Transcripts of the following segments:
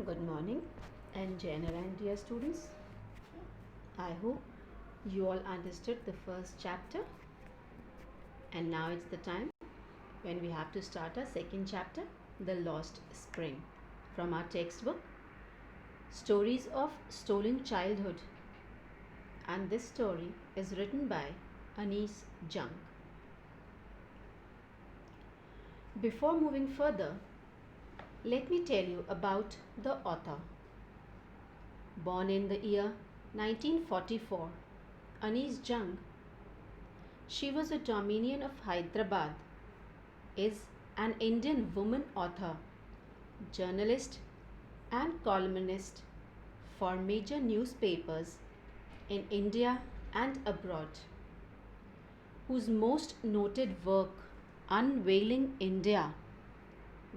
Good morning and Jain dear students. I hope you all understood the first chapter, and now it's the time when we have to start our second chapter, The Lost Spring, from our textbook Stories of Stolen Childhood. And this story is written by Anis Jung. Before moving further, let me tell you about the author. Born in the year 1944, Anis Jung, she was a Dominion of Hyderabad, is an Indian woman author, journalist and columnist for major newspapers in India and abroad, whose most noted work, Unveiling India,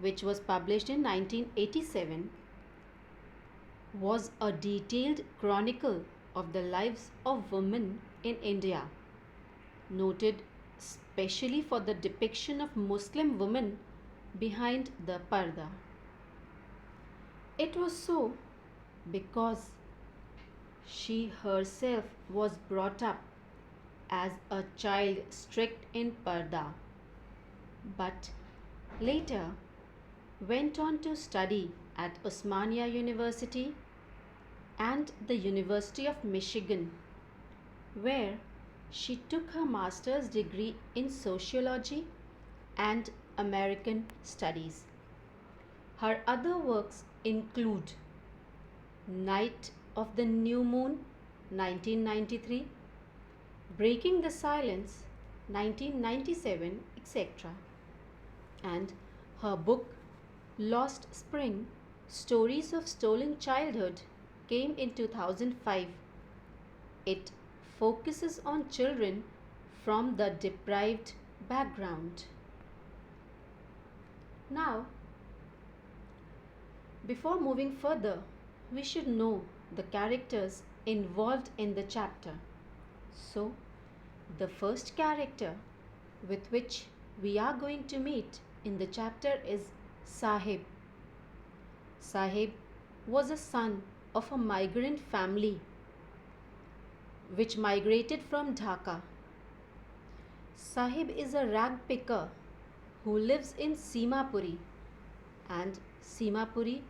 which was published in 1987, was a detailed chronicle of the lives of women in India, noted specially for the depiction of Muslim women behind the parda. It was so because she herself was brought up as a child strict in parda, but later went on to study at Osmania University and the University of Michigan, where she took her master's degree in sociology and American studies. Her other works include Night of the New Moon 1993, Breaking the Silence 1997, etc. And her book Lost Spring, Stories of Stolen Childhood came in 2005. It focuses on children from the deprived background. Now, before moving further, we should know the characters involved in the chapter. So, the first character with which we are going to meet in the chapter is Sahib. Sahib was a son of a migrant family which migrated from Dhaka. Sahib is a rag picker who lives in Simapuri, and Simapuri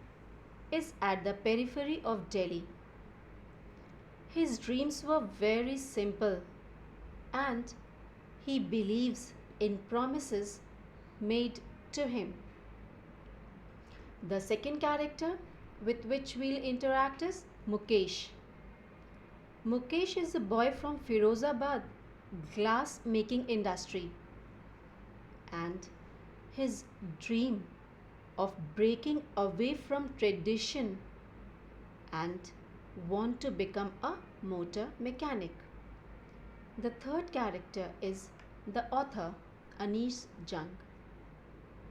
is at the periphery of Delhi. His dreams were very simple, and he believes in promises made to him. The second character with which we'll interact is Mukesh. Mukesh is a boy from Firozabad glass making industry, and his dream of breaking away from tradition and want to become a motor mechanic. The third character is the author Anis Jung.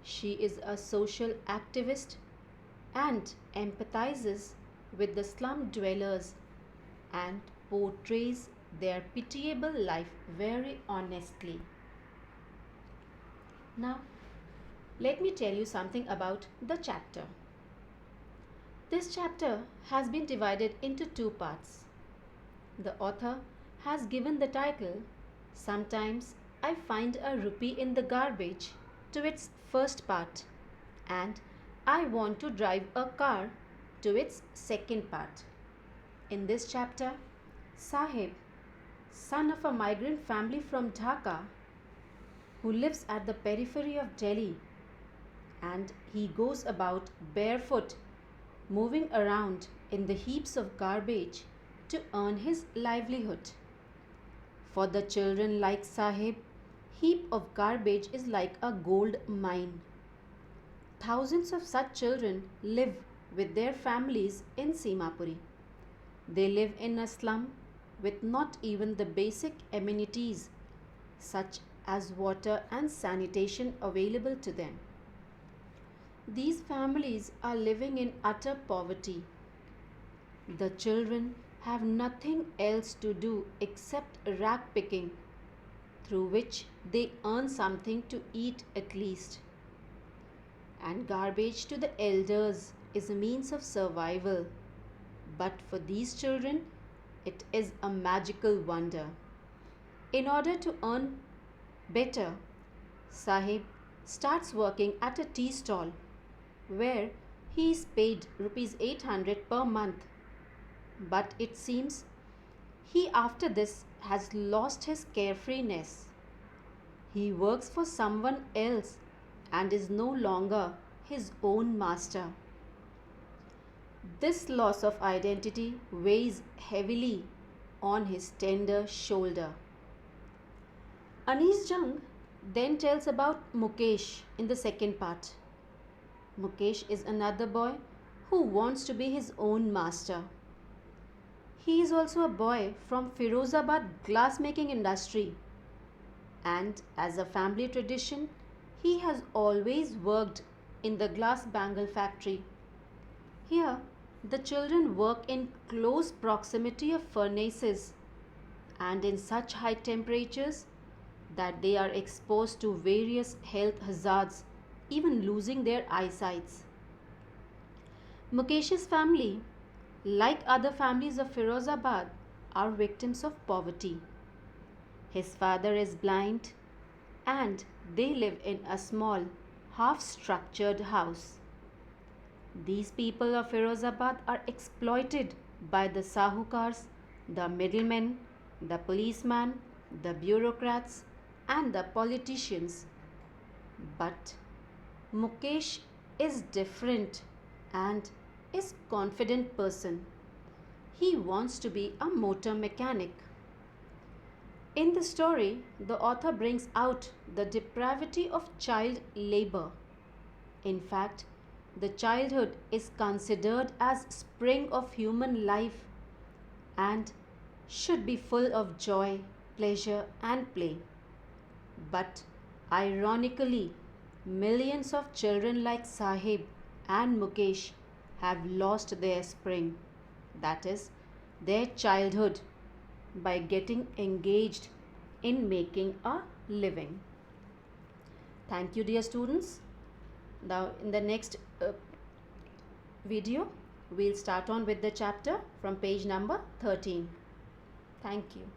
She is a social activist and empathizes with the slum dwellers and portrays their pitiable life very honestly. Now, let me tell you something about the chapter. This chapter has been divided into two parts. The author has given the title, Sometimes I Find a Rupee in the Garbage, to its first part, and I Want to Drive a Car to its second part. In this chapter, Sahib, son of a migrant family from Dhaka, who lives at the periphery of Delhi, and he goes about barefoot, moving around in the heaps of garbage to earn his livelihood. For the children like Sahib, heap of garbage is like a gold mine. Thousands of such children live with their families in Simapuri. They live in a slum with not even the basic amenities such as water and sanitation available to them. These families are living in utter poverty. The children have nothing else to do except rag picking, through which they earn something to eat at least. And garbage to the elders is a means of survival, but for these children, it is a magical wonder. In order to earn better, Sahib starts working at a tea stall where he is paid rupees 800 per month. But it seems he after this has lost his carefreeness. He works for someone else and is no longer his own master. This loss of identity weighs heavily on his tender shoulder. Anis Jung then tells about Mukesh in the second part. Mukesh is another boy who wants to be his own master. He is also a boy from Firozabad glassmaking industry, and as a family tradition, he has always worked in the glass bangle factory. Here, the children work in close proximity of furnaces and in such high temperatures that they are exposed to various health hazards, even losing their eyesights. Mukesh's family, like other families of Firozabad, are victims of poverty. His father is blind and they live in a small, half structured house. These people of Firozabad are exploited by the Sahukars, the middlemen, the policemen, the bureaucrats, and the politicians. But Mukesh is different and is confident person. He wants to be a motor mechanic. In the story, the author brings out the depravity of child labor. In fact, the childhood is considered as spring of human life and should be full of joy, pleasure and play. But ironically, millions of children like Sahib and Mukesh have lost their spring, that is, their childhood, by getting engaged in making a living. Thank you, dear students. Now, in the next video, we'll start on with the chapter from page number 13. Thank you.